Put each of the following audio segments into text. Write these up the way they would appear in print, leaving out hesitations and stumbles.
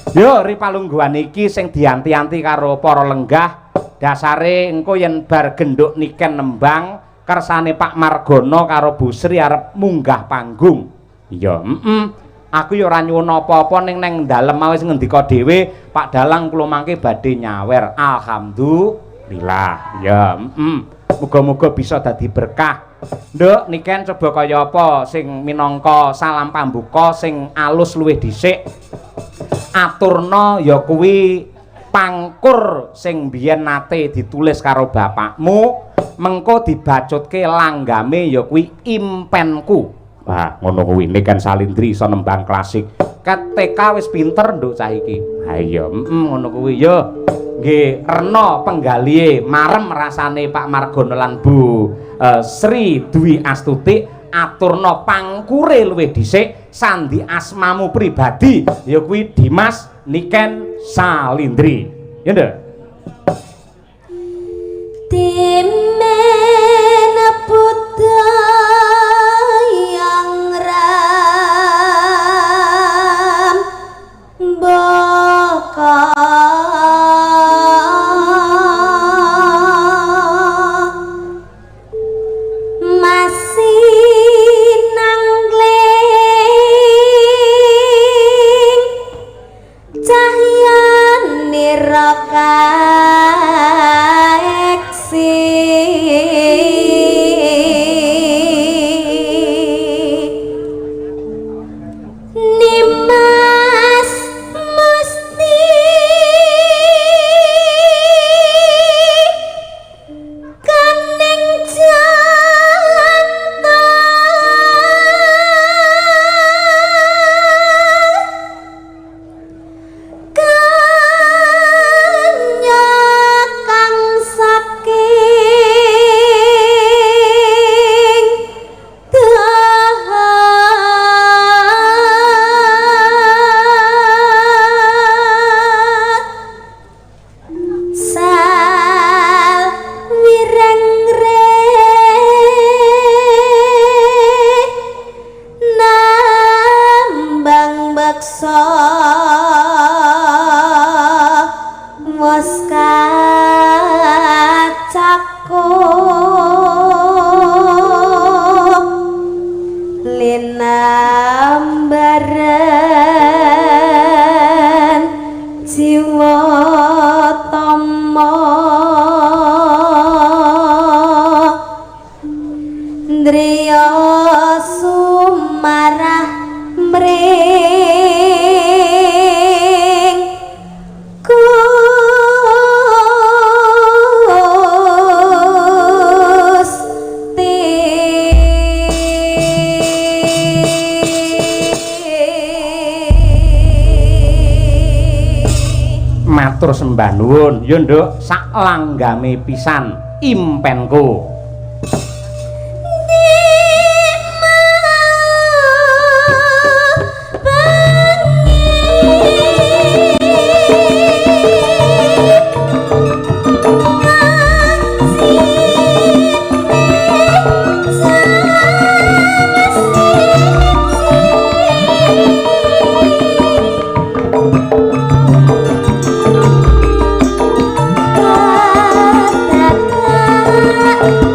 Yo ripalungguhan iki sing dianti-anti karo para lenggah dasare engko yen bar genduk niken nembang kersane Pak Margono karo Bu Sri arep munggah panggung. Iya, aku ya ora nyuwun apa-apa ning nang dalem wis ngendika dhewe Pak Dalang kula mangke badhe nyawer. Alhamdulillah. Ya, muga-muga bisa dadi berkah. Nduk niken coba kaya apa sing minangka salam pambuka sing alus luwih dhisik. Aturna ya kuwi pangkur sing biyen nate ditulis karo bapakmu mengko dibacutke langgame ya kuwi impenku. Wah ngono kuwi niken Salindri iso nembang klasik ketika wis pinter nduk cah iki. Ha iya ngono kuwi ya nggih rena penggalihe marem rasane Pak Margono lan Bu Sri Dwi Astuti aturna pangkure luwih dhisik sandi asmamu pribadi ya kuwi Dimas Niken Salindri. Ya nduk. Timen putra yang ram baka Matur sembah nuwun. Ya nduk sak langgame pisan impenku. Thank you.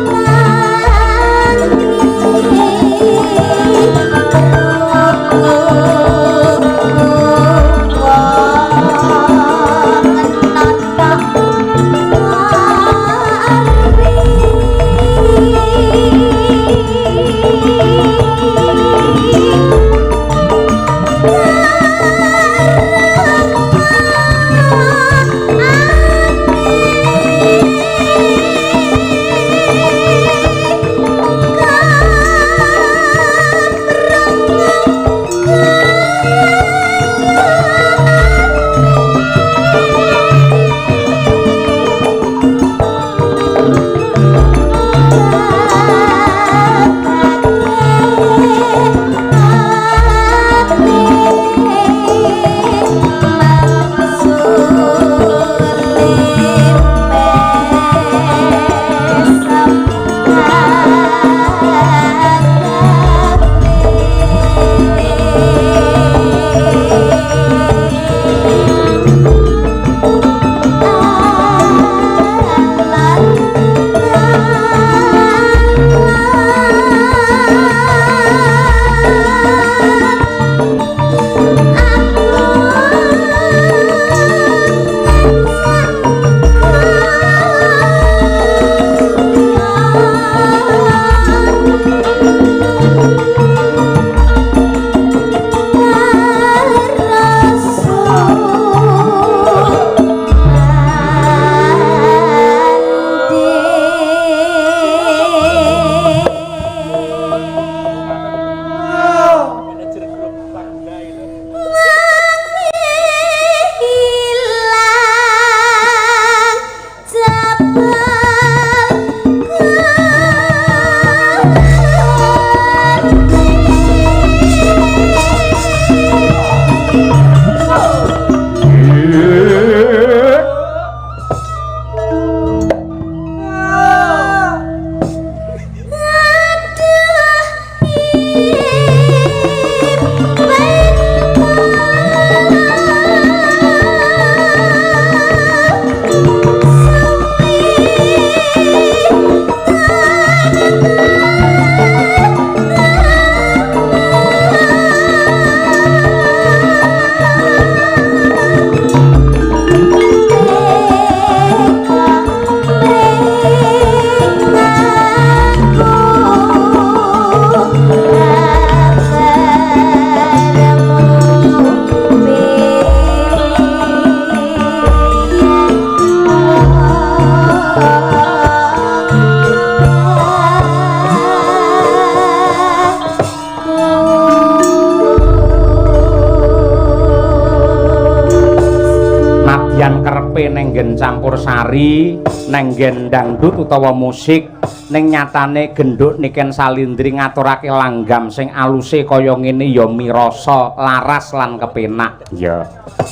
nenggen campursari, nenggen dangdut utawa musik, ning nyatane genduk Niken Salindri ngaturake langgam sing aluse kaya ngene ya mirasa laras lan kepenak. Ya.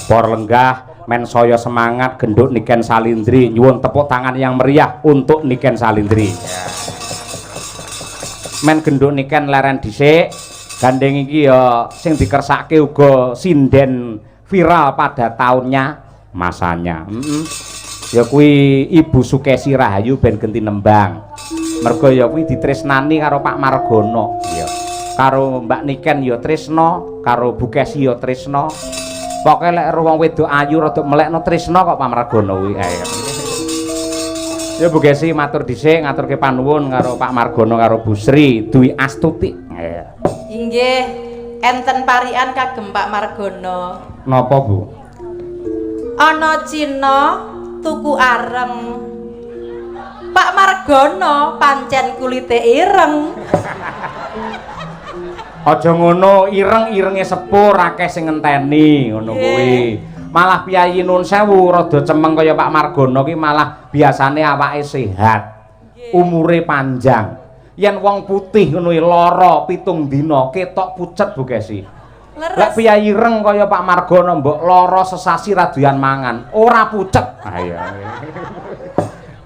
Por lenggah men saya semangat genduk Niken Salindri nyuwun tepuk tangan yang meriah untuk Niken Salindri. Ya. Men genduk Niken leren dhisik, gandeng iki ya sing dikersake uga sinden viral pada tahunnya masanya. Ya kuwi Ibu Sukesi Rahayu ben genti nembang. Mergo ya kuwi ditresnani karo Pak Margono. Iya. Karo Mbak Niken ya tresna, karo Bu Kesi ya tresna. Pokoke lek wong wedok ayu rada melekno tresna kok Pak Margono kuwi. Ya Bu Kesi matur dhisik ngaturke panuwun karo Pak Margono karo Bu Sri Dwi Astuti. Inggih, enten parian kagem Pak Margono. Napa Bu? Ana Cina tuku areng. Pak Margono pancen kulite ireng. Aja ngono, ireng-irenge sepur akeh sing ngenteni ngono kuwi. Malah Piyayi Nun Sewu rada cemeng kaya Pak Margono ki malah biasane awake sehat. Umure panjang. Yen wong putih ngono lara 7 dina ketok pucet Bu Kesi. Lek Piyayi ireng kaya Pak Margono mbok lara sesasi radoyan mangan, ora pucet. Ayo.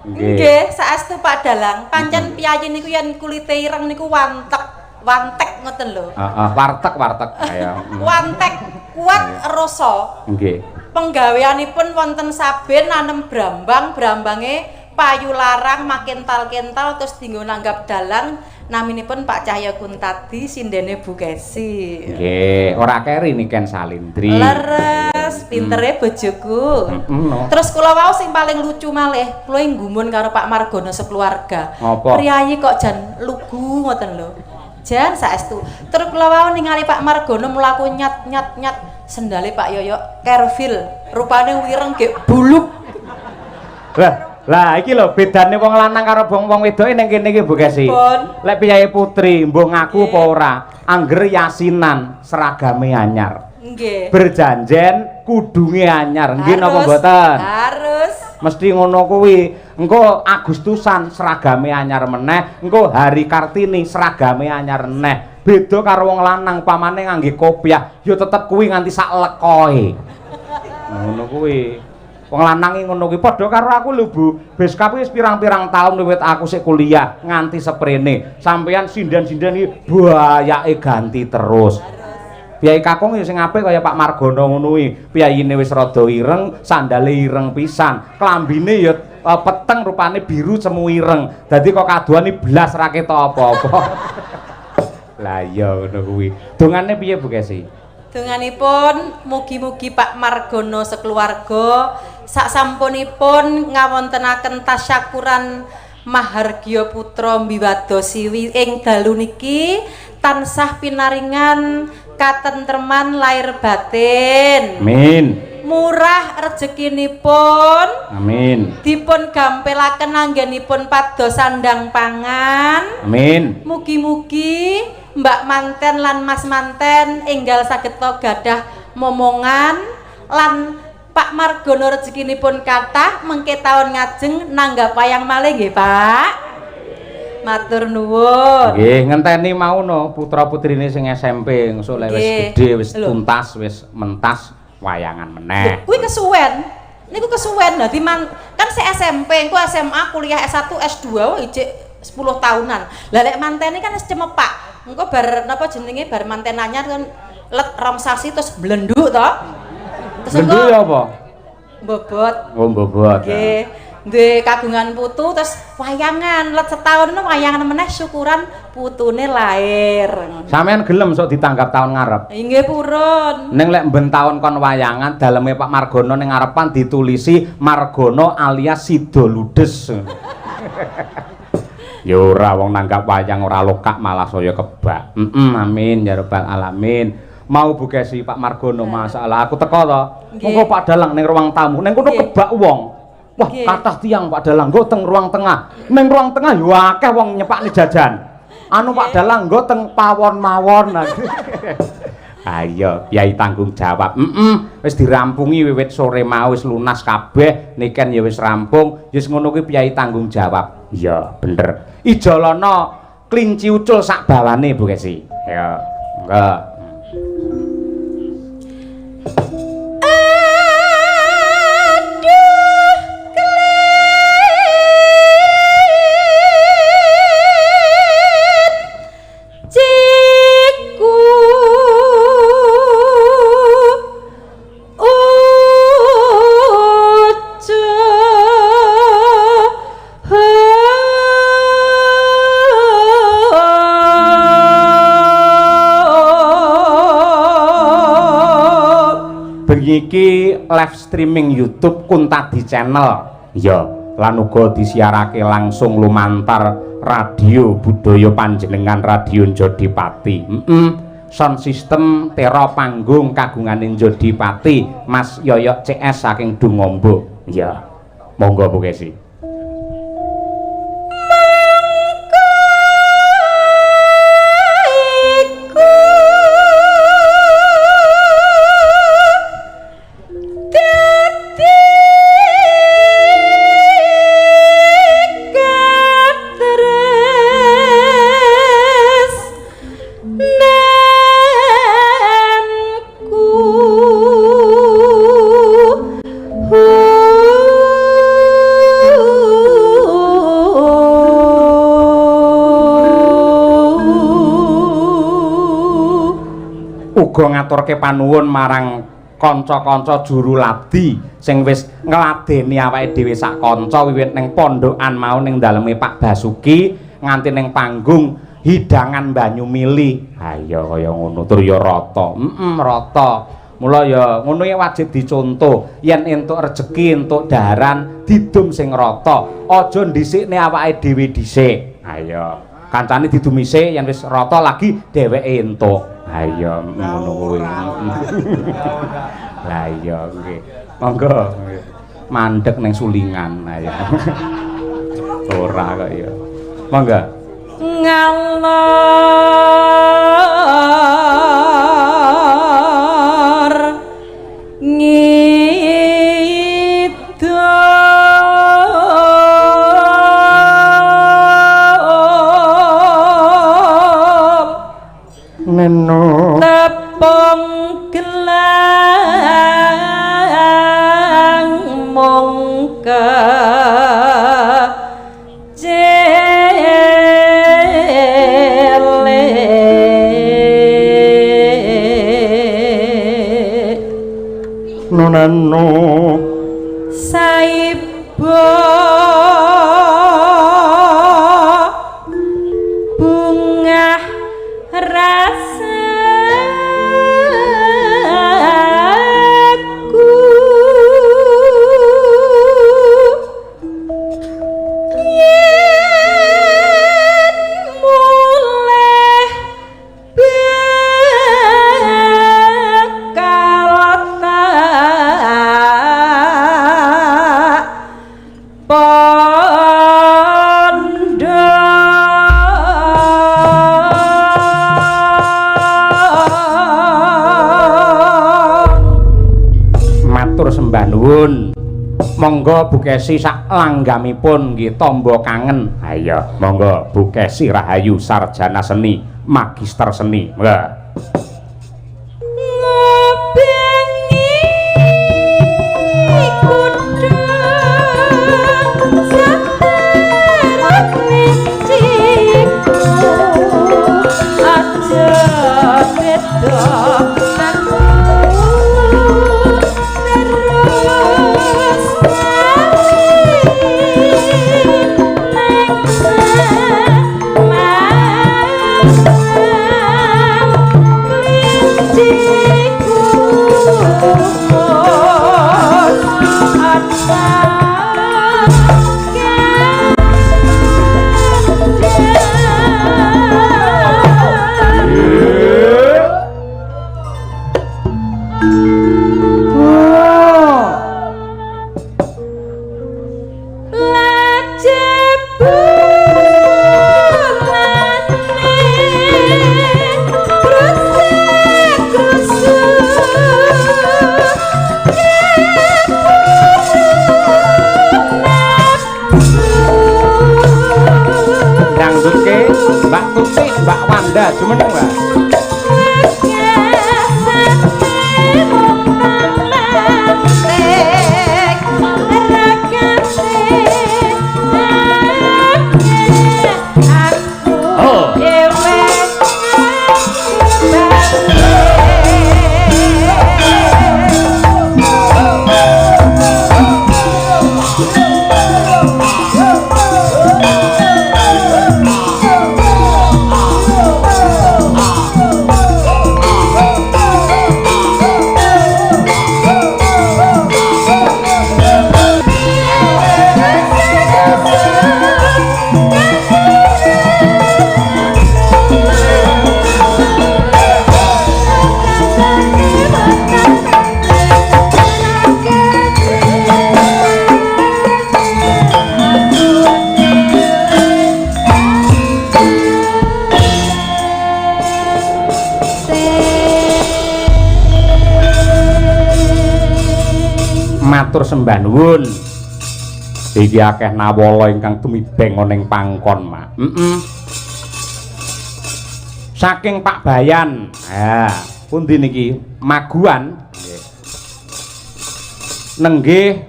Nggih, saestu Pak Dalang, pancen Piyayi niku yen kulite ireng niku wantek ngoten lho. Heeh, warteg. Ayo. Wantek kuat rasa. Nggih. Penggaweanipun wonten saben nanem brambange payu larang makin kental terus dinggo nanggap dalang naminipun Pak Cahya Kuntadi sindene Bu Kesi. Nggih, ora keri Niken Salindri. Leres, pintere bojoku. Terus kula wau sing paling lucu malih, kula nggumun karo Pak Margono sekeluarga. Apa? Priyayi kok jan lugu ngoten lho. Jan saestu. Terus kula wau ningali Pak Margono mlaku nyat sendale Pak Yoyo Kervil, rupane wireng gek buluk. Lah iki lho bedane wong lanang karo wong wedoke ning kene iki Bu Kesi. Lek Piyayi Putri mbok ngaku apa ora, angger yasinan seragame anyar. Nggih. Berjanjen kudunge anyar. Nggih napa mboten? Harus. Mesti ngono kuwi. Engko Agustusan seragame anyar meneh, engko Hari Kartini seragame anyar meneh. Beda karo wong lanang pamane ngangge kopiah, ya tetep kuwi nganti sak lekoe. Ngono kuwi. Wong lanang iki ngono kuwi padha karo aku lho Bu. Beskap wis pirang-pirang taun wiwit aku sik kuliah nganti seprene. Sampeyan sinden-sinden iki bayake ganti terus. Piyayi kakung ya sing apik kaya Pak Margono ngono kuwi. Piyayine wis rada ireng, sandale ireng pisan. Klambine ya peteng rupane biru semu ireng. Dadi kok kaduane blas ra ketok apa-apa. Lah iya ngono kuwi. Dongane piye Bu Kesi? Donganipun mugi-mugi Pak Margono sekeluarga sak sampunipun ngawontenaken tasyakuran Mahargya Putra Mbiwadosi ing dalu niki tansah pinaringan katentreman lair batin. Amin. Murah rezekinipun. Amin. Dipun gampelaken anggenipun pados sandang pangan. Amin. Mugi-mugi Mbak Manten lan Mas Manten enggal saged gadah momongan lan Pak Margono rezekinipun kathah mengke taun ngajeng nanggap wayang malih nggih Pak. Matur nuwun. Nggih, ngenteni mau no putra-putrine sing SMP ngesuk lek wis gedhe wis tuntas wis mentas wayangan meneh. Kuwi kesuwen. Niku kesuwen dadi kan se SMP, engko SMA, kuliah S1, S2 ijik 10 tahunan. Lah lek mantene kan wis cemepak. Engko bar napa jenenge bar manten anyar kan let rong sasi terus blenduk to. Terus blenduk ya apa? Bobot. Oh, bobot. Nggih. Duwe kagungan putu terus wayangan let setahun wayangan meneh syukuran putune lair. Sampeyan gelem sok ditanggap tahun ngarep? Nggih purun. Ning lek mben taun kon wayangan daleme Pak Margono ning ngarepan ditulisi Margono alias Sida Ludes. Ya ora wong nanggap wayang ora lokak malah saya kebak. Amin ya rabbal alamin. Mau Bu Kesi Pak Margono masalah aku teko to. Engko Pak Dalang ning ruang tamu ning kono kebak wong. Wah, kathah tiyang Pak Dalang nggo teng ruang tengah. Ning ruang tengah yo akeh wong nyepakne jajan. Anu Pak Dalang nggo teng pawon mawon. Ayo, Yai tanggung jawab. Wis dirampungi wiwit sore mau wis lunas kabeh, niken ya wis rampung. Wis ngono kuwi Yai tanggung jawab. Iya, bener. Ijolana klinci ucul sak bawane Bu Kesi. Ya, enggak. Iki live streaming YouTube Kuntadi channel ya lan uga disiarake langsung lumantar radio budaya panjenengan Radio Jodipati. Sound system tera panggung kagungane Jodipati Mas Yoyok CS saking Dungombo. Ya monggo Bu Kesi. Uga ngaturke panuwun marang kanca-kanca juru ladi sing wis ngladeni awake dhewe sak kanca wiwit ning pondokan mau ning daleme Pak Basuki nganti ning panggung hidangan banyu mili. Ha iya kaya ngono tur ya rata. Rata. Mula ya ngono ya wajib dicontoh. Yen entuk rejeki, entuk daharan, didum sing rata. Aja dhisikne awake dhewe dhisik. Ha iya. Kancane didumise yen wis rata lagi dheweke entuk. Ayo ngono kuwi. Lah iya nggih. Monggo mandeg ning sulingan ayo. Ora kok ya. Monggo. Ngalor Neno tepung gelang mongka jele nonano saibo bunga rasaku yen mulih bakal tak sembah nuwun. Monggo Bu Kesi sak langgamipun nggih tamba kangen. Ayo monggo Bu Kesi Rahayu sarjana seni, magister seni. Monggo. jumeneng, Mbak. Matur sembah nuwun. Iki akeh nawala ingkang tumibeng ana ing pangkon, Mak. Saking Pak Bayan. Pundi niki? Maguan. Nggih. Nenggih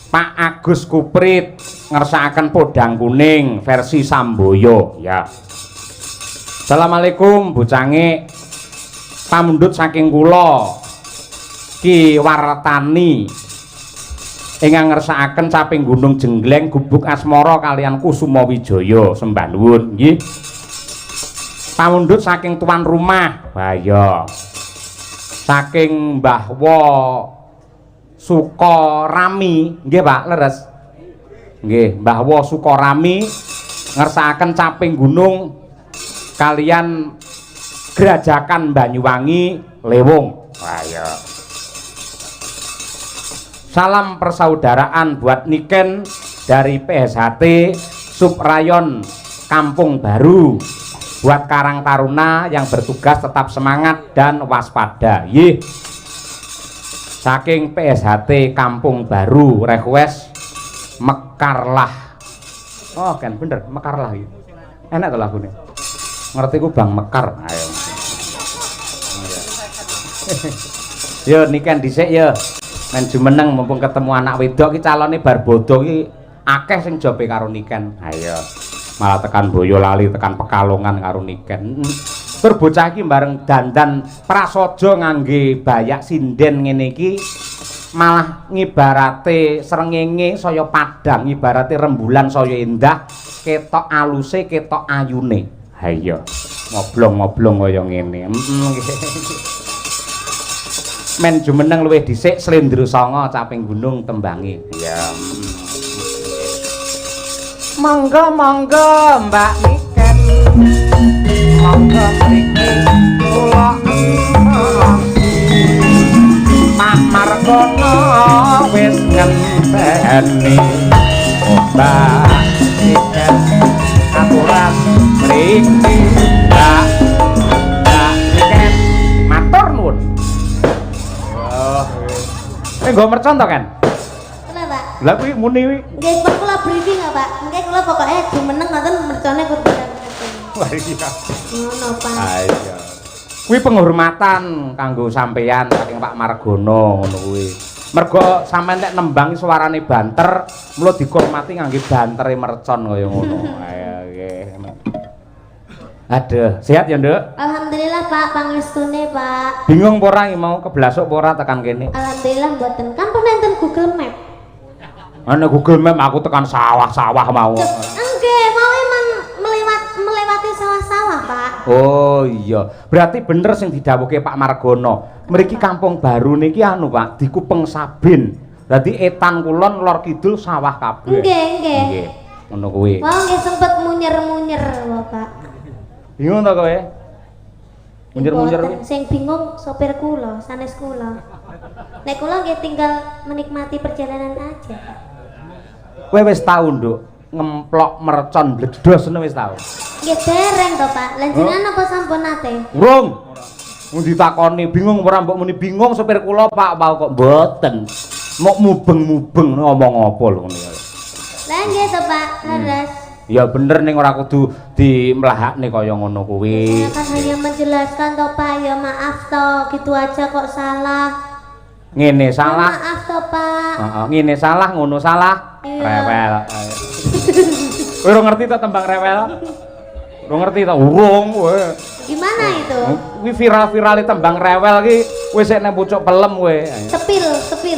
Pak Agus Kuprit ngersakaken podang kuning versi Samboyo, ya. Assalamualaikum Bu Cange. Pamundhut saking kula Ki Wartani ingkang ngersakaken caping Gunung Jenggleng Gubuk Asmara kalian Kusuma Wijaya sembah nuwun nggih. Pamundhut saking tuan rumah Baya saking Mbah Wo Sukarami nggih Pak leres nggih Mbah Wo Sukarami ngersakaken caping gunung kalian Grajakan Banyuwangi Lewung Baya. Salam persaudaraan buat Niken dari PSHT Subrayon Kampung Baru. Buat Karang Taruna yang bertugas tetap semangat dan waspada. Yih. Saking PSHT Kampung Baru request Mekarlah. Oh kan bener Mekarlah gitu. Enak tuh lagunya. Ngerti ku Bang Mekar. Ayo. Yo Niken dhisik yo. Men jumeneng mumpung ketemu anak wedok ki calone bar bodho ki akeh sing jobe karo Niken. Ayo. Malah tekan Boyolali, tekan Pekalongan karo Niken. Tur bocah iki bareng dandan prasaja ngangge bayak sinden ngene iki malah ngibarate srengenge saya padang, ngibarate rembulan saya endah, ketok aluse, ketok ayune. Ha iya. Ngoblong-ngoblong kaya ngene. Men jumeneng luwih dhisik Slendra Sanga caping gunung tembange. Ya. Monggo-monggo Mbak Niken. Monggo mriki kula Pak Margono wis ngenteni Mbak Niken aturan mriki Mbak Niken matur nuwun. Nggo mercon to kan? Kenapa? Lah kuwi muni kuwi. Nggih, kula briefing ya, Pak. Nggih, kula pokoke jumeneng ngoten mercone kudu. Wah iya. Ngono, Pak. Iya. Kuwi penghormatan kanggo sampeyan saking Pak Margono ngono kuwi. Mergo sampeyan nek nembang suarane banter, mula dihormati ngangge bantere mercon kaya ngono. Ayo nggih. Aduh, sehat ya, Nduk? Alhamdulillah, Pak, pangestune, Pak. Bingung apa ora mau keblasuk apa ora tekan kene? Alhamdulillah mboten. Kan nonton Google Map. Ana Google Map aku tekan sawah-sawah mau. Nggih, mau emang melewati sawah-sawah, Pak. Oh iya, berarti bener sing didhawuhke Pak Margono. Mriki Kampung Baru niki anu, Pak, dikupeng Sabin. Dadi etan kulon lor kidul sawah kabeh. Nggih, nggih. Nggih. Ngono kuwi. Wah, nggih sempet munyer-munyer, Bapak. Bingung ta kowe? Munyer-munyer kuwi. Sing bingung sopir kula, sanes kula. Nek kula nggih tinggal menikmati perjalanan aja. Kowe wis tau, Nduk, ngemplok mercon bledos ngono wis tau? Nggih dereng to, Pak. Lan jenengan apa sampun nate? Urung. Mun ditakoni bingung ora mbok muni bingung sopir kula, Pak, wau kok mboten. Mok mubeng-mubeng ngomong apa lho ngene. Lah nggih to, Pak. Leres. Ya bener ning ora kudu dimlahakne kaya ngono kuwi. Saya kan hanya menjelaskan toh Pak, ya maaf toh, gitu aja kok salah. Ngene salah. Maaf toh Pak. Heeh, ngene salah, ngono salah. Iya. Rewel. Kowe ora ngerti to tembang rewel? Ora ngerti to? Urung kowe. Gimana itu? Kuwi viral-virale tembang rewel ki wis nek pucuk pelem kowe. Sepil.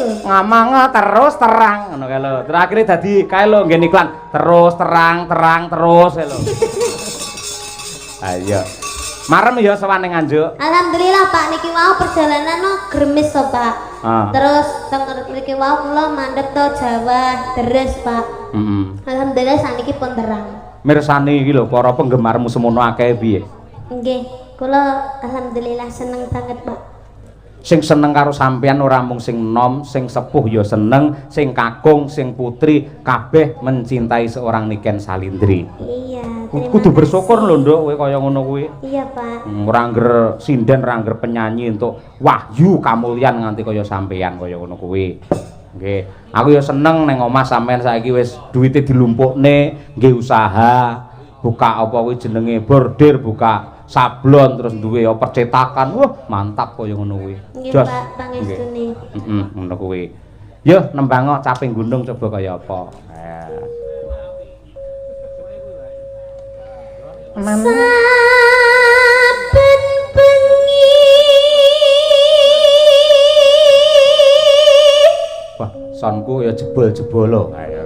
Ngomong terus terang ngono kae lho. Terakhir dadi kae lho nggen iklan terus terang terus kae lho. Ayo. Marem ya sawane Nganjuk. Alhamdulillah Pak, niki wau perjalanan no gremis to Pak. Terus teng mriki wau kula mandheg to Jawa deres Pak. Alhamdulillah saniki pun terang. Mirsani iki lho para penggemarmu semono akeh piye? Nggih, kula alhamdulillah seneng banget Pak. Sing seneng karo sampeyan ora mung sing nom, sing sepuh ya seneng, sing kakung, sing putri kabeh mencintai seorang Niken Salindri. Iya, Kudu bersyukur lho Nduk kowe kaya ngono kuwi. Iya Pak. Ora ngger sinden, ora ngger penyanyi untuk wahyu kamulyan nganti kaya sampeyan kaya ngono kuwi. Nggih. Aku ya seneng ning omah sampeyan saiki wis duwite dilumpukne, nggih usaha, buka apa kuwi jenenge bordir, buka sablon terus duwe percetakan. Wah, mantap kaya ngono kuwi. Nggih Pak, pangestune. Ngono kuwi. Yo nembang caping gunung coba kaya apa. Saben bengi. Wah, sonku ya jebol-jebolo. Ayo.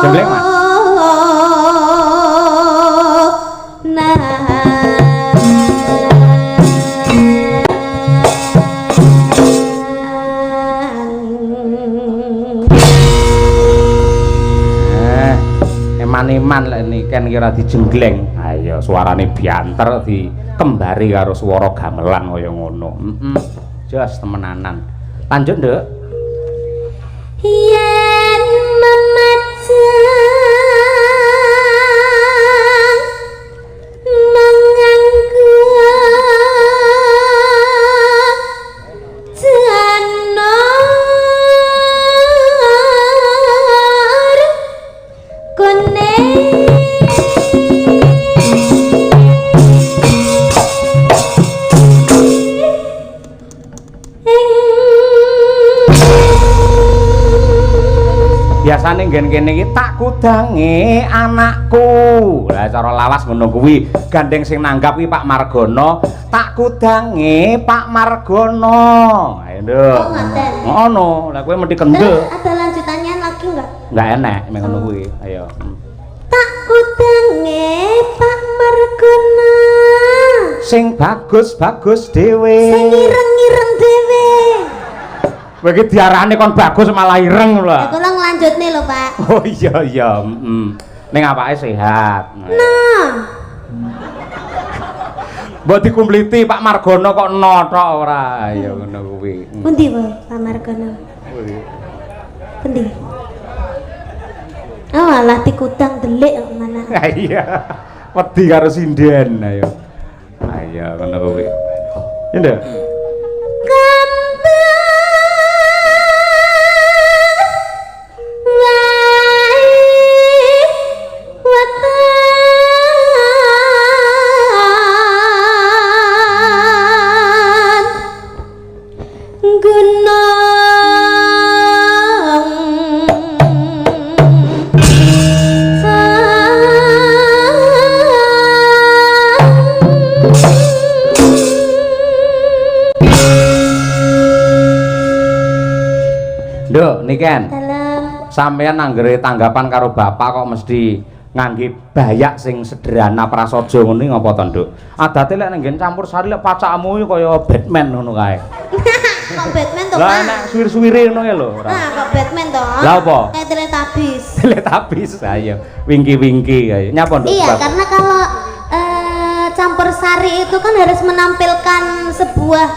Jembleng Mas. Eman-eman lek Niken kira dijenggleng. Ayo suarane bianter dikembari karo swara gamelan kaya ngono. Jos temenanan. Lanjut, Nduk. Yen memajang menganggo janor kuning biasane nggen kene iki tak kudange anakku. Lah cara lawas ngono kuwi, gandeng sing nanggap iki Pak Margono, tak kudange Pak Margono. Ayo Nduk. Oh, ngaten. Ngono, lah kowe mesti kendel. Ada lanjutannya lagi enggak? Enggak enak mek ngono kuwi. Ayo. Tak kudange Pak Margono Sing bagus-bagus dhewe. sing ireng-ireng dhewe. Kowe iki diarani kon bagus malah ireng lho. Ya kula nglanjutne lho Pak. Oh iya iya, ning apake sehat. Nah, Mbok dikumpliti Pak Margono kok no tok ora. Ya ngono kuwi. pundi Pak Margono? Pundi? Oh, alah tikudang delik kok mana. Ya iya. Wedi karo sinden ayo. Ayo ngono kuwi. Ya Nduk. Nduk, Niken. Dalam Sampeyan anggere tanggapan karo bapak kok mesti ngangge bayak sing sederhana prasaja ngene ngapa to, Nduk? Adate lek nanggen campur sari lek pacakmu kaya Batman ngono kae. kok Batman to, Pak? Lah nek suwir-suwire ngono kae lho ora. Nah, kok Batman to? Lah apa? Kayak Teletubbies. Teletubbies ayo. Wingki-wingki kae. Nyapa, Nduk? Iya, karena kalau campur sari itu kan harus menampilkan sebuah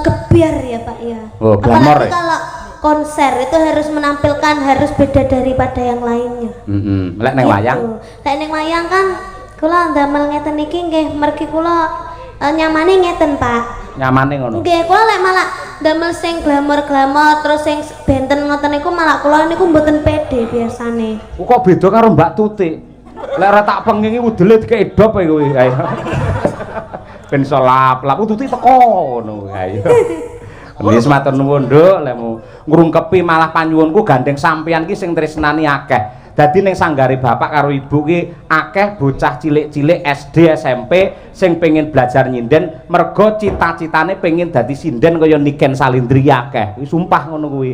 gebiar ya Pak ya. Oh, glamor Apalagi ya? kalau konser itu harus menampilkan harus beda daripada yang lainnya. Lek neng wayang. Lek neng wayang kan kula ndamel ngeten iki nggih mergi kula nyamane ngeten, Pak. Nyamane ngono. Nggih, kula lek malah ndamel sing glamor-glamor terus sing benten ngoten niku malah kula niku mboten pede biasane. Kok beda karo Mbak Tutik? Lek ora tak pengingi udele dikek edop kowe. Ayo. Ben iso lap-lap Tutik teko ngono ayo. Wis matur nuwun, Nduk, lemu ngrungkepi malah panyuwunku gandeng sampeyan ki sing tresnani akeh. Dadi ning sanggare bapak karo ibu ki akeh bocah cilik-cilik SD SMP sing pengen belajar nyinden mergo cita-citane pengen dadi sinden kaya Niken Salindri akeh. Wis sumpah ngono kuwi.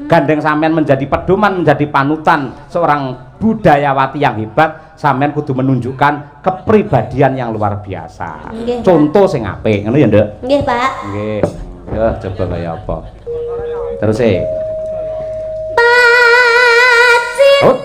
Gandeng sampean menjadi pedoman, menjadi panutan seorang budayawati yang hebat, sampean kudu menunjukkan kepribadian yang luar biasa. Nggih, contoh sing apik, ngono ya, Nduk? Nggih, Pak. Nggih. Yo coba kaya apa. Terus Oh.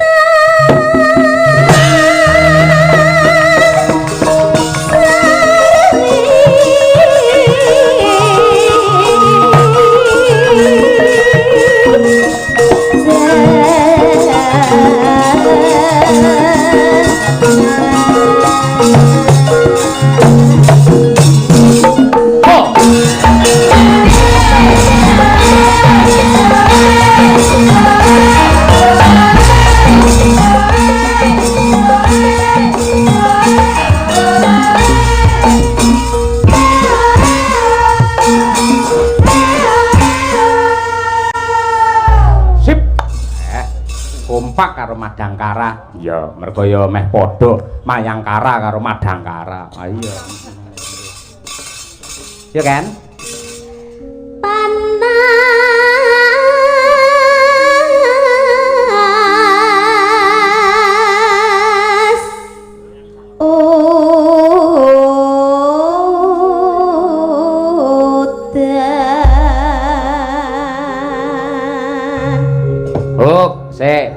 Karo Madangkara, ya mergo ya meh padha Mayangkara karo Madangkara. Ayo. Ya kan?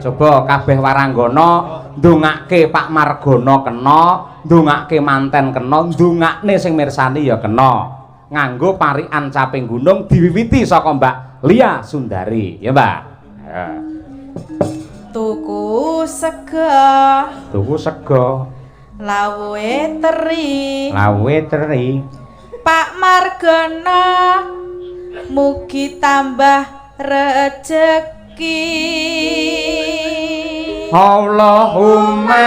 Coba kabeh waranggana ndongake Pak Margono kena, ndongake manten kena, ndongakne sing mirsani ya kena. Nganggo parikan caping gunung diwiwiti saka Mbak Lia Sundari, ya, Mbak. Ya. Tuku sego. Tuku sego. Lawuhe teri. Lawuhe teri. Pak Margono mugi tambah rejeki. Allahumma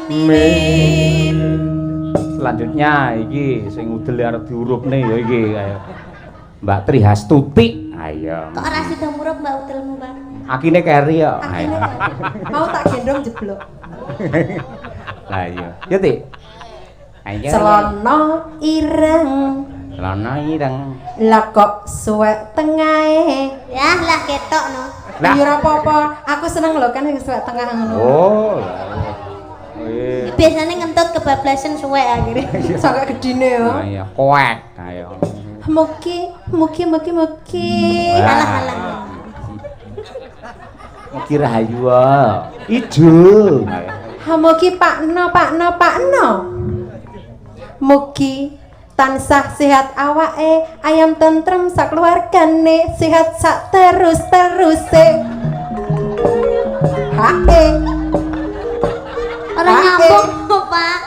amin. Selanjutnya iki sing udel arep diurupne ya iki ayo. Mbak Tri Hastuti. Ayo. Kok ora sida murup Mbak udelmu, Mbak? Akine keri ya. Ayo. Mau tak gendong jeblok. Lah iya. Ya, Tik. Ayo. Celana ireng. Celana ireng. Lah kok suwek tengahe. Ya, lah ketok no. Lah ya ora apa-apa. Aku seneng lho kan sing suwek tengah ngono. Oh. Biasanya ngentut kebablasan suwek akhirnya. Sangat gedine yo. Nah, iya, koek. Ayo. Mugi. Alah. Mugi rahayu. Ijo. Mugi Pakno. Mugi tansah sehat awake, ayam tentrem sakeluargane, sehat sak terus-teruse. Hae. Ora nyambung, Pak.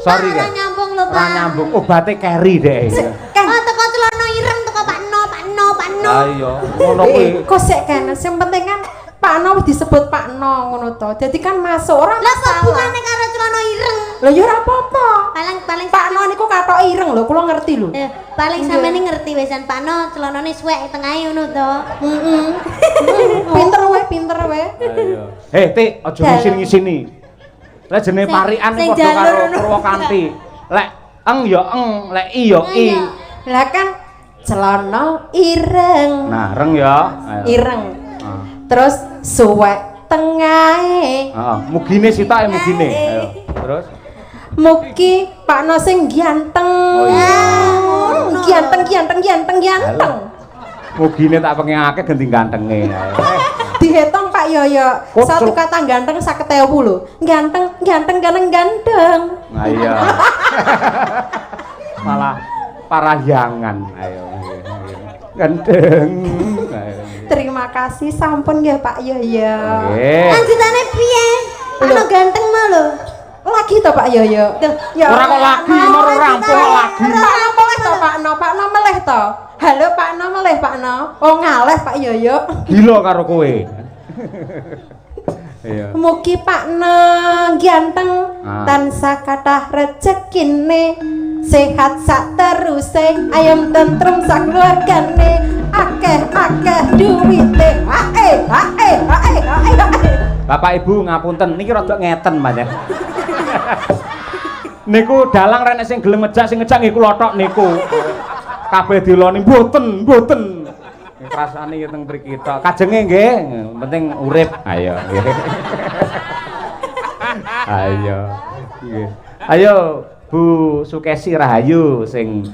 Sorry, Ora nyambung lho, Pak. Ora nyambung. Obate keri deh. Kan teko celana ireng teko Pakno. Ayo, ngono kuwi. Kok sik kan, sing penting kan Pakno wis disebut Pakno ngono to. Dadi kan masuk ora Lah kok hubungane karo celana ireng? Lho ya ora apa-apa. Paling Pakno niku katok ireng lho, kula ngerti lho. Paling sampeyan ngerti wisan Pakno celanane suwek tengahe ngono to. Pinter wae. Ayo. Tik, aja ngisin-ngisini. Lah jenenge parikan sing padha karo jalur. Purwakanthi. Lek eng ya eng, lek i ya i. Lah kan celana ireng. Nah, reng ya. Ayo. Ireng. Terus suwek tengahe. Heeh, mugine sitake mugine. Ayo. Terus mugi Pakno sing ganteng. Oh iya. Ganteng. Mugine tak pengake ganti gantenge. Ayo. Dihitung Pak Yoyo. Satu kata ganteng 50.000 lho. Ganteng. Nah iya. Malah parahyangan. Ayo. Gendeng. Terima kasih sampun nggih Pak Yoyo. Nggih. Lanjutane piye? Ana ganteng mah lho. Lagi to Pak Yoyo. Ya ora kok lagi moro rampung lagi. Rampung to Pak No. Pak No meleh to. Halo Pak No meleh Pak No. Oh ngaleh Pak Yoyo. Gila karo kowe. Iya. Mugi Pak No ganteng tansah kathah rejekine sehat sak teruse ayam tentrem sak keluargane akeh duwite ae. Bapak Ibu ngapunten niki rada ngeten banyak. Niku dalang rene sing gelem ngejak sing ngejak nggih kula tok niku. Kabeh diloni mboten. Rasane ya teng mriki tok. Kajenge nggih, penting urip. Ayo nggih. Nggih. Ayo Bu Sukesi Rahayu sing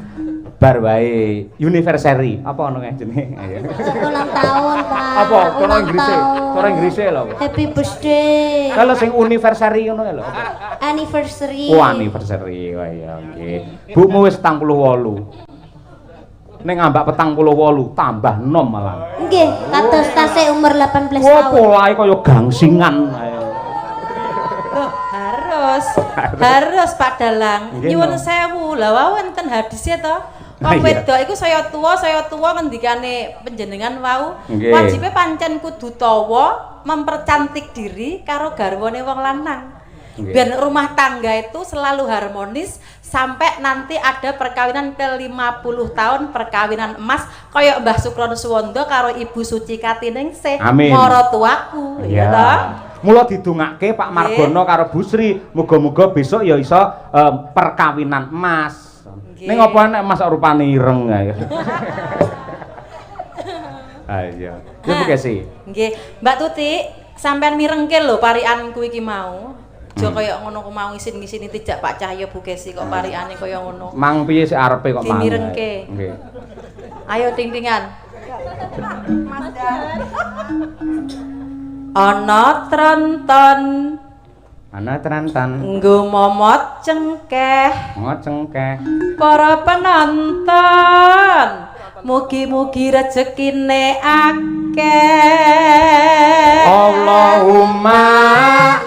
bar wae anniversary. Apa ngono jenenge? Ayo. Ulang tahun, Pak. Apa? Cara Inggrise lho. Happy birthday. Kalau sing anniversary ngono lho. Anniversary. Oh, anniversary. Oh iya nggih. Bumu wis 48. Ning ambak 48 tambah nom malah. Nggih, kados tasih umur 18 tahun. Oh, polahe kaya gangsingan. Ayo. Harus Pak Dalang. Nyuwun sewu. Lah wau wonten hadise to. Wong wedok iku saya tua ngendikane panjenengan wau. Wajibe pancen kudu tawa mempercantik diri karo garwane wong lanang. Biar rumah tangga itu selalu harmonis sampai nanti ada perkawinan ke 50 tahun perkawinan emas kaya Mbah Sukrono Suwondo karo Ibu Suci Katiningsih maratuaku ya toh. Mula didongake Pak Margono karo Bu Sri muga-muga besok ya iso perkawinan emas. Ning apa nek emas rupane ireng ae. Ayo. Ya Bu Kesi. Nggih, Mbak Tuti sampean mirengke lho parianku iki mau. Aja kaya ngono ku mau isin-isini tijak Pak Cahyo Bu Kesi kok pariane kaya ngono. Mang piye sik arepe kok mang. Dimirengke. Nggih. Ayo ting-tingan. Ana tronton. Ana tronton. Nggo momot cengkeh. Momot cengkeh. Para penonton. Mugi-mugi rezekine akeh. Allahumma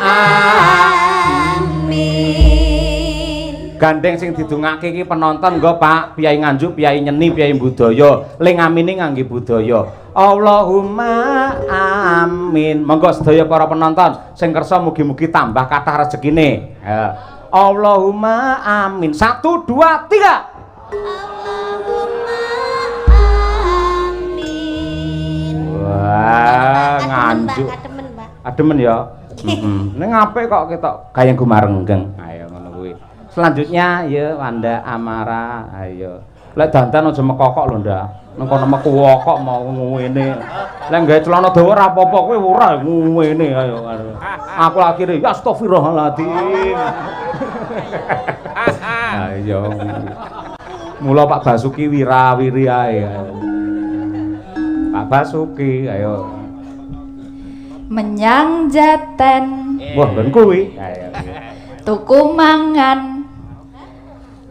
amin. Gandeng sing didongake iki penonton nggo Pak Piyai Nganjuk, Piyai Nyeni, Piyai Budaya. Ling amine ngangge budaya. Allahumma amin. Monggo sedaya para penonton sing kersa mugi-mugi tambah kathah rezekine. Allahumma amin. 1 2 3. Wah, nganjuk. Ademen ya. Ning apik kok ketok gayeng gumarenggeng. Ayo ngono kuwi. Selanjutnya ya Wanda Amara. Ayo. Lek dandan aja mekokok lho, Ndak. Nang kono meku kok mau ngene. Lek gawe celana dawa ora apa-apa kowe ora ngene ayo. Aku akhire ya astagfirullahaladzim. Ayo. Mula Pak Basuki wirawiri ae. Pak Basuki, ayo. Menyang Jaten. Wah, ben kuwi. Ayo. Tuku mangan.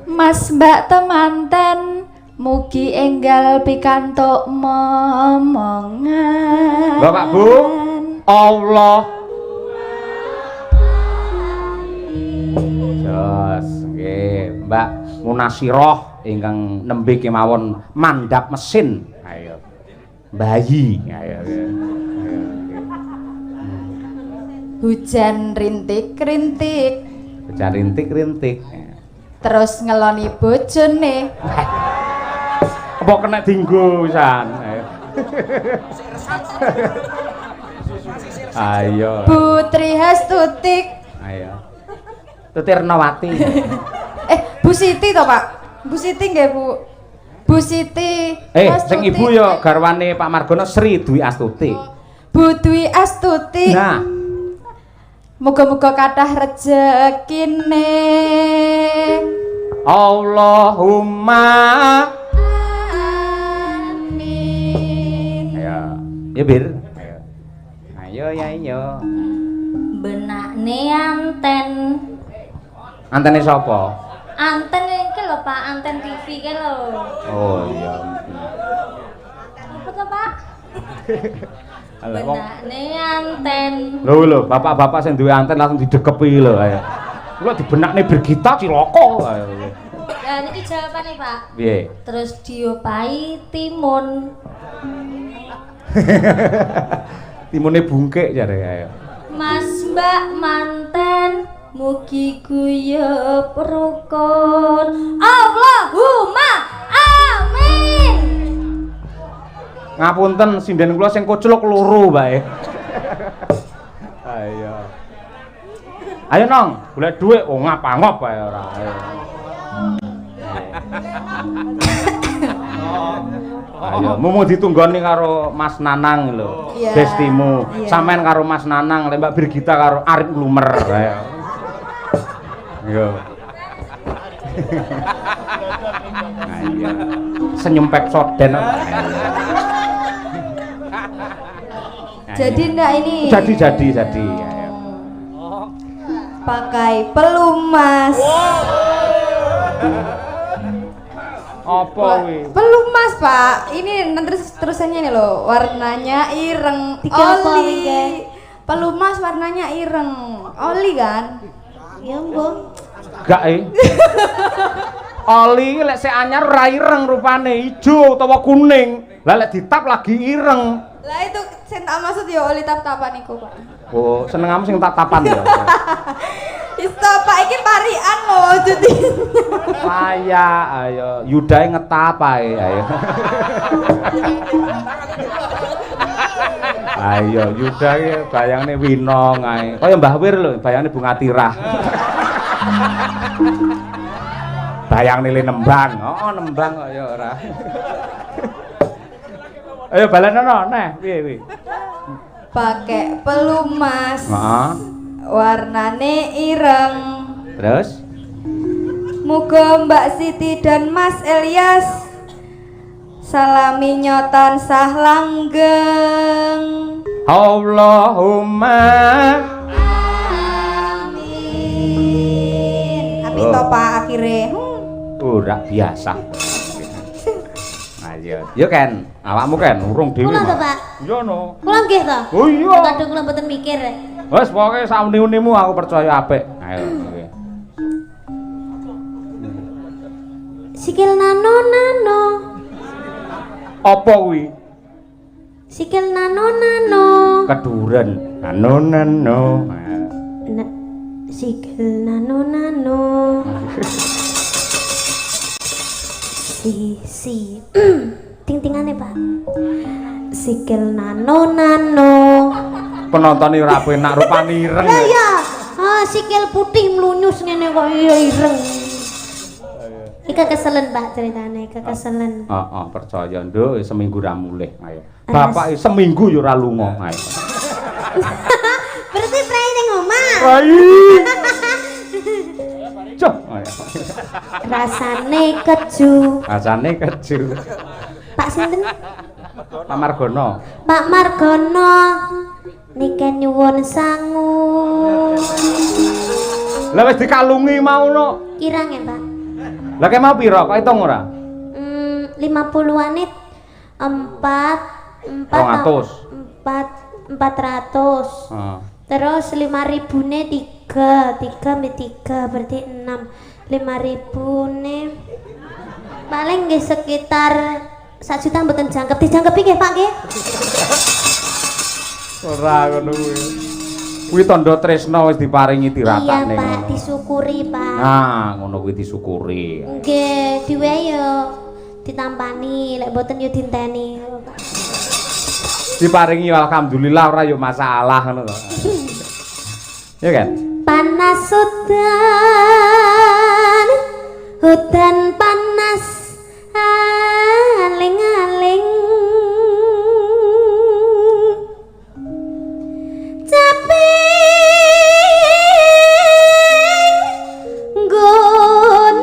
Mas Mbak temanten, mugi enggal pikantuk momongan. Bapak Bu, Allah. Jos, nggih, Mbak Munasiroh ingkang nembe kemawon mandhap mesin. Ayo. Bayi, ayo. Hujan rintik-rintik. Hujan rintik-rintik. Terus ngeloni bojone. Apa kena dinggo pisan? Ayo. Putri Hastutik. Ayo. Tuti Renawati. Bu Siti to, Pak? Bu Siti nggih, Bu. Bu Siti. Sing ibu ya garwane Pak Margono Sri Dwi Astuti. Bu Dwi Astuti. Nah. Muga-muga kathah rejekine. Allahumma amin. Ayo. Ya Bir. Ayo. Ayo ya iyo. Benakne anten. Antene sapa? Anten iki lho Pak, anten TV iki lho. Oh iya. Benakne anten. Lho, bapak-bapak sing duwe anten langsung didekepi lho ayo. Kula dibenakne Brigita cilaka ayo. Lah niki jawabane, Pak. Piye? Terus diopahi timun. Timune bungkek jare ayo. Mas Mbak manten mugi guyub rukun. Allahumma amin. Ngapunten sinden kula sing kucluk loro bae. Ayo. Ayo nong, golek dhuwit. Oh ngapa-ngop bae ora. Ayo. Ayo, mumu ditunggoni karo Mas Nanang lho. Iya. Bestimu. Iya. Sampean karo Mas Nanang, lek Mbak Brigita karo Arif Lumer. Ayo. Yo. Ayo. Senyum pek soden. Jadi ndak ini? Jadi. Ayo. Pakai pelumas. Apa kuwi? Pelumas, Pak. Ini terusannya nih loh. Warnanya ireng. Tiga apa, Oli. Wingge? Pelumas warnanya ireng. Oli kan? Ya, Mbok. Gak Oli lek sik anyar ora ireng rupane, ijo utawa kuning. Lah lek ditap lagi ireng. Lah itu sing tak maksud ya oli tap-tapan iku, Pak. Oh, senengamu sing tap-tapan ya. Isto Pak iki parian loh jadi. Saya ayo yudae ngetap ae ayo. Ayo Yuda ki bayangne Winong ae. Kaya Mbah Wir lho, bayangne Bunga Tirah. Bayangne le nembang. Oh, nembang kok ya ora. Ayo balenono neh, piye. Pakai pelumas. Heeh. Warnane ireng. Terus Muga Mbak Siti dan Mas Elias salami nyotan sah langgeng. Allahumma amin. Amin to Pak akhire. Ora biasa. Ayo, yo Ken, awakmu Ken urung dhewe. Kula to, Pak. Yo no. Kula nggih to. Oh iya. Kadung kula mboten mikir. Wes pokoke sauni-unimu aku percaya apik. Ayo. Sikil nano. Apa kuwi? Sikil nano. Keduren. Nano. Sikil nano. Si ting-tingane Pak. Sikil nano. Penonton ora penak rupane ireng. Lah ya, sikil putih mlunyus ngene kok iya ireng. Ika keselen Pak ceritane, keselen. Heeh, percaya nduk seminggu ra mulih. Ayo. Bapak seminggu yo ora lunga. Ayo. Berarti prei ning omah. Rai. Cuk. Rasane keju. Rasane keju. Pak sinten? Pak Margono. Pak Margono. Niki nyuwun sangu. Lah wis dikalungi mau no. Kirang ya, Pak? Lah kek mau pira? Kok hitung ora? 50-an 400. Terus 5.000-ne 3 berarti 6. 5.000-ne paling nggih sekitar 1 juta mboten jangkep. Dijangkepi nggih, Pak nggih? Ora ngono kuwi. Kuwi tandha tresna wis diparingi tiratane. Iya, Pak, disyukuri, Pak. Nah, ngono kuwi disyukuri. Nggih, diwehi yo ditampani, lek mboten yo dinteni, Pak. Diparingi alhamdulillah ora yo masalah ngono to. Ya kan? Panas hutan panas aling-aling caping gunung.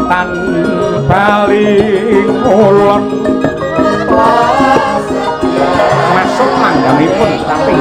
wetan baling ulon masuk manggamipun tapi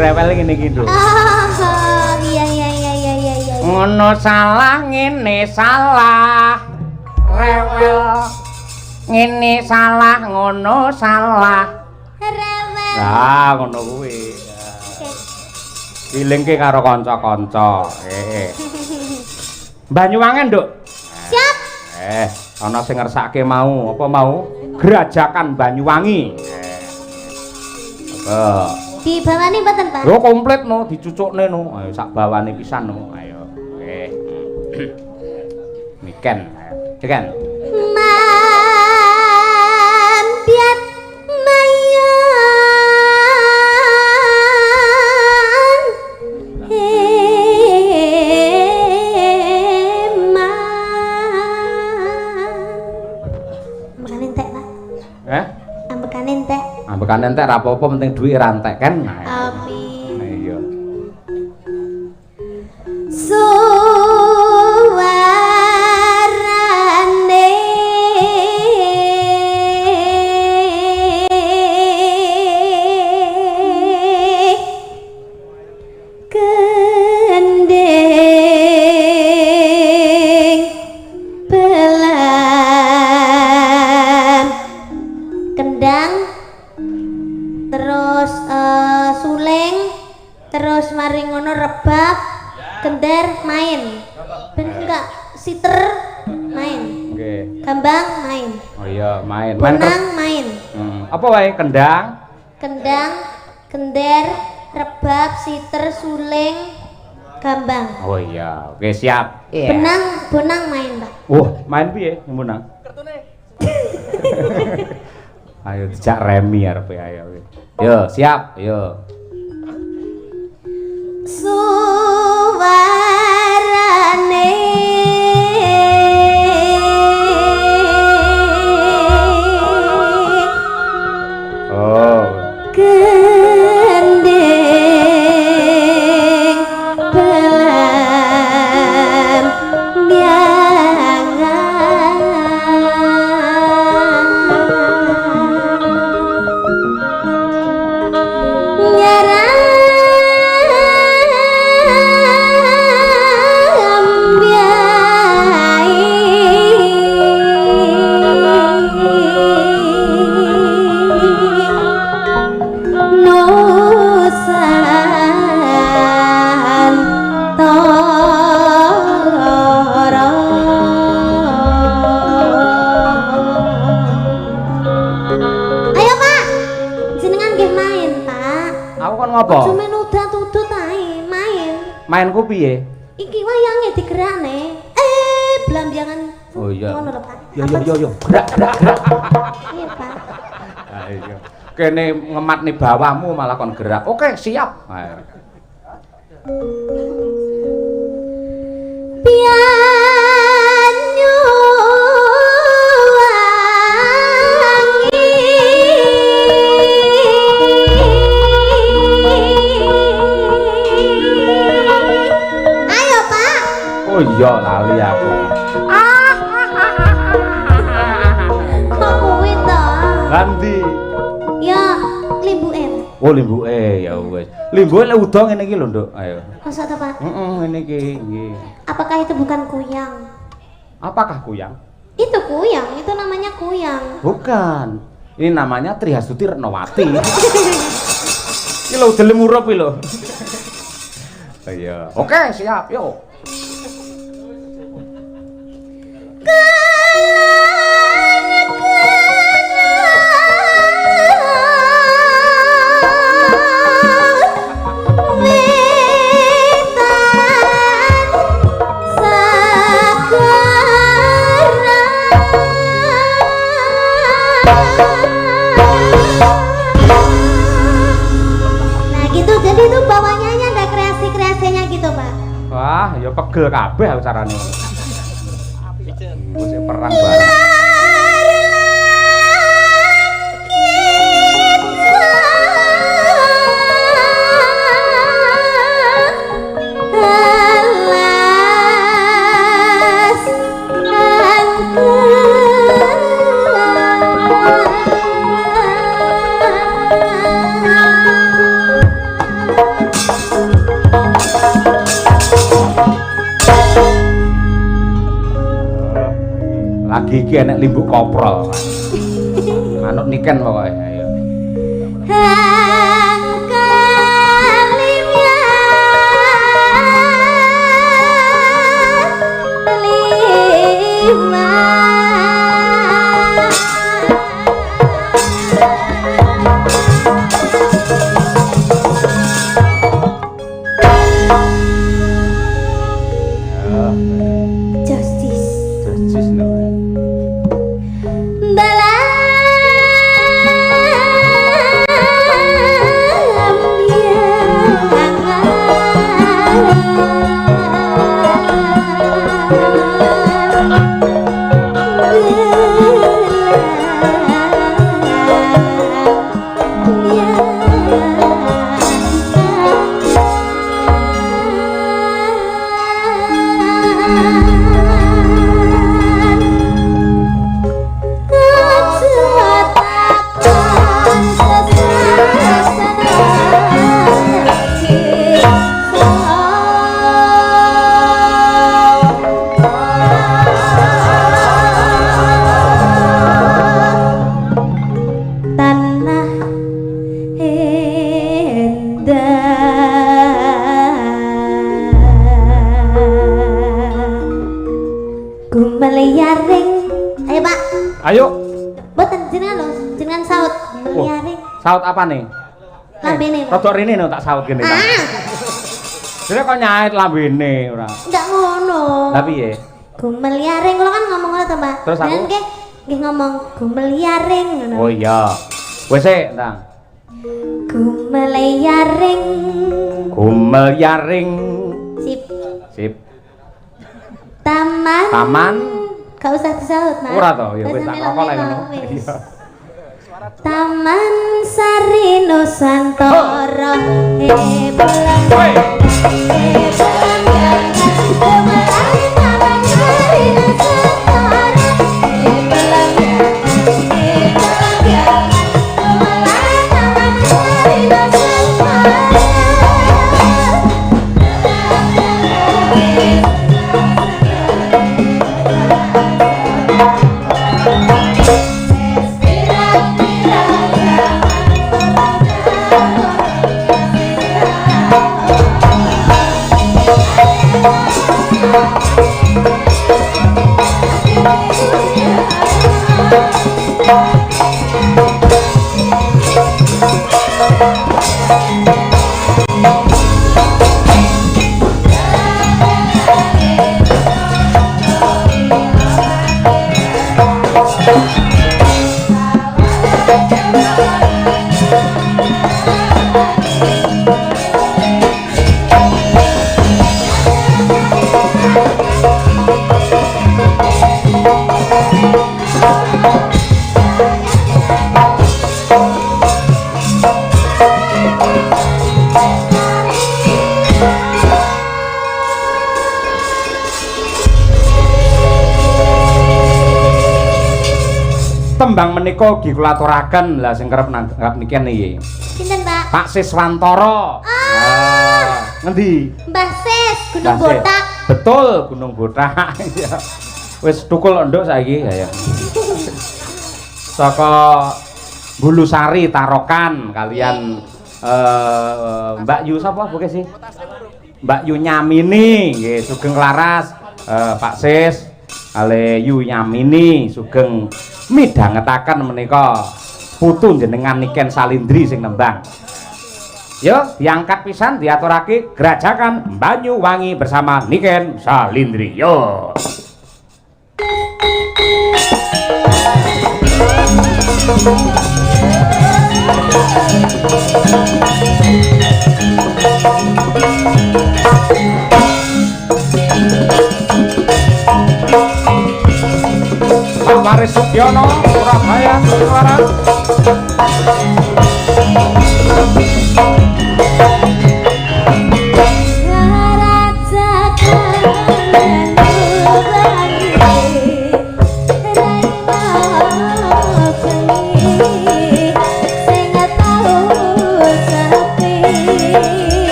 rewel ngene iki, Nduk. Iya. Ngono salah ngene salah. Rewel. Ngene salah ngono salah. Rewel. Lah ngono kuwi. Dilingke karo kanca-kanca. Banyuwangen, Nduk. Siap. Ana sing ngersake mau, apa mau? Gerajakan Banyuwangi. Dibawani mboten, Pak? Lho komplit no, dicucukne no. Ayo sak bawane pisan no. Ayo. Miken. Miken. Mampiat mayang ambekan entek, Pak. Ambekan entek. Ambekan entek ra apa-apa penting duwe rantek kan. Amin. Iya. Suarane gendeng belan kendang terus suling terus mari ngono rebab gender main ben enggak siter main gambang main Oh iya main benang main apa wae kendang gender rebab siter suling gambang oh iya oke siap bonang main Pak main piye benang ayo dijak remi arepe ayo yo siap yo suarane gendeng belam biangan nyaram apa? Cuma udah ae, main. Mainku piye? Iki wayange digerakne. Blambiangan. Oh iya. Ngono lho, Pak. Yo. Gerak. Iya, Pak. Ayo. Kene ngemat nih bawahmu malah kon gerak. Oke, siap. Ayo. Pianyu Oh iya lali aku. Kok kuwi to? Ganti. Ya limbuke. Oh limbuke ya wis. Limbuke lek udo ngene iki lho, Nduk. Ayo. Masa to, Pak? Ngene iki nggih. Apakah itu bukan kuyang? Apakah kuyang? Itu kuyang, itu namanya kuyang. Bukan. Ini namanya Trihasuti Retnowati. Iki lho udah murup iki lho. Iya. Oke, siap. Yuk. Nah gitu, jadi itu bawahnya ada kreasi-kreasinya gitu Pak. Wah, ya pegel kabeh carane. Wis perang bareng. Gigi enek limbuk koprol. Manut niken pokoke ayo. Ayo. Boten jenengan lho, jenengan saut meliare. Saut apa nih? Lambene. Rodok rene no tak saut kene. Dene kok nyait lambene ora. Ndak ngono. Lah piye? Gumel yaring kula kan ngomong ngono to, Mbak. Terus aku nggih ngomong gumel yaring ngono. Oh iya. Wis sik, Tang. Gumel yaring. Gumel yaring. Sip. Sip. Taman. Taman. Gak usah disaut, Mas. Ora to, ya wis tak rokok lek ngono. Iya. Taman Sari Nusantara. Bulan. Woi. Tembang menika ugi kula aturaken lah sing kerep nanggap niki niki. Sinten, Pak? Pak Siswantoro. Ngendi? Mbah Sis, Gunung Botak. Betul, Gunung Botak. Ya. Wis tukul nduk saiki ya. Saka Bulusari Tarokan kalian Mbak Yu sapa buke sih? Mbak Yu Nyamini nggih sugeng laras Pak Sis kali Yu Nyamini sugeng midhangetaken menika putu jenengan Niken Salindri sing nembang. Yo diangkat pisan diaturake Gerajakan Banyuwangi bersama Niken Salindri. Yo. Pak Waris Sugiono, Surabaya, Suara.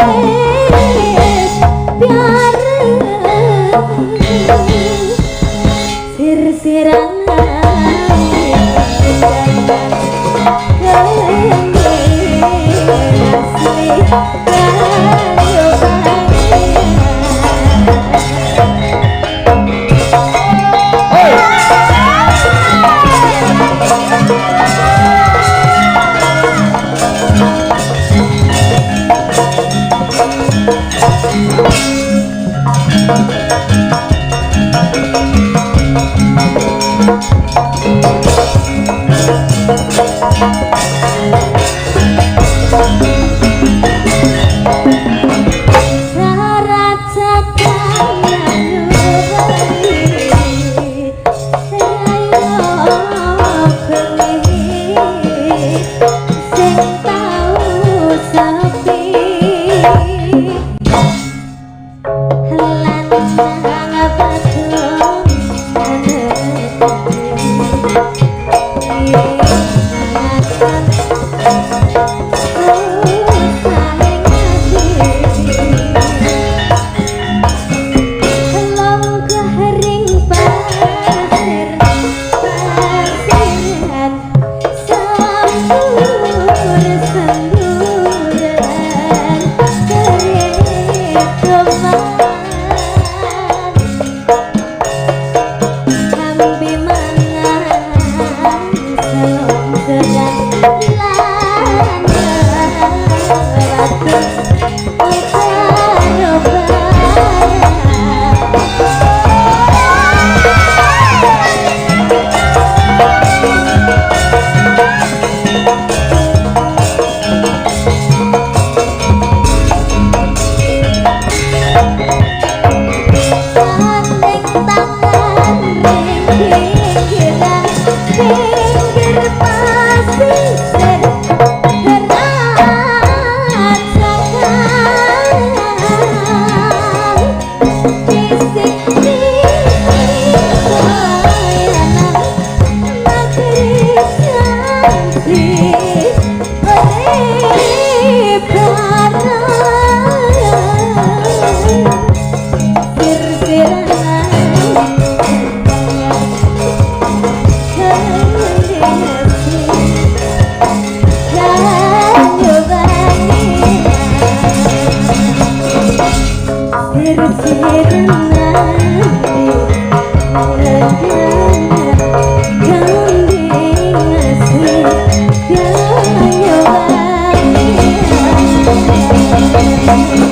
Thank you.